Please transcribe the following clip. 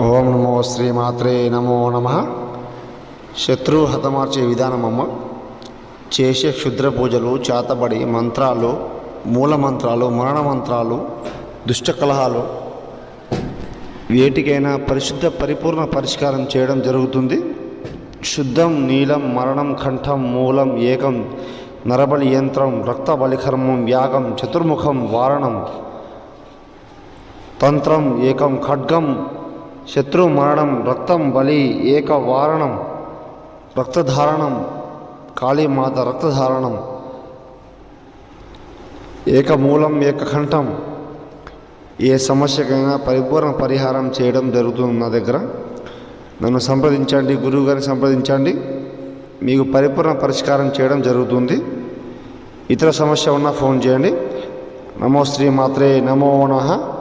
ఓం నమో శ్రీమాత్రే నమో నమ. శత్రువు హతమార్చే విధానమమ్మ. చేసే క్షుద్ర పూజలు, చేతబడి మంత్రాలు, మూల మంత్రాలు, మరణ మంత్రాలు, దుష్ట కలహాలు వేటికైనా పరిశుద్ధ పరిపూర్ణ పరిష్కారం చేయడం జరుగుతుంది. శుద్ధం నీలం మరణం కంఠం మూలం ఏకం నరబలి యంత్రం రక్త బలికర్మం యాగం చతుర్ముఖం వారణం తంత్రం ఏకం ఖడ్గం శత్రు మరణం రక్తం బలి ఏక వారణం రక్తధారణం కాళీమాత రక్తధారణం ఏకమూలం ఏకకంఠం. ఏ సమస్యకైనా పరిపూర్ణ పరిహారం చేయడం జరుగుతుంది నా దగ్గర. నన్ను సంప్రదించండి, గురువు గారిని సంప్రదించండి, మీకు పరిపూర్ణ పరిష్కారం చేయడం జరుగుతుంది. ఇతర సమస్య ఉన్నా ఫోన్ చేయండి. నమో శ్రీమాత్రే నమో నమః.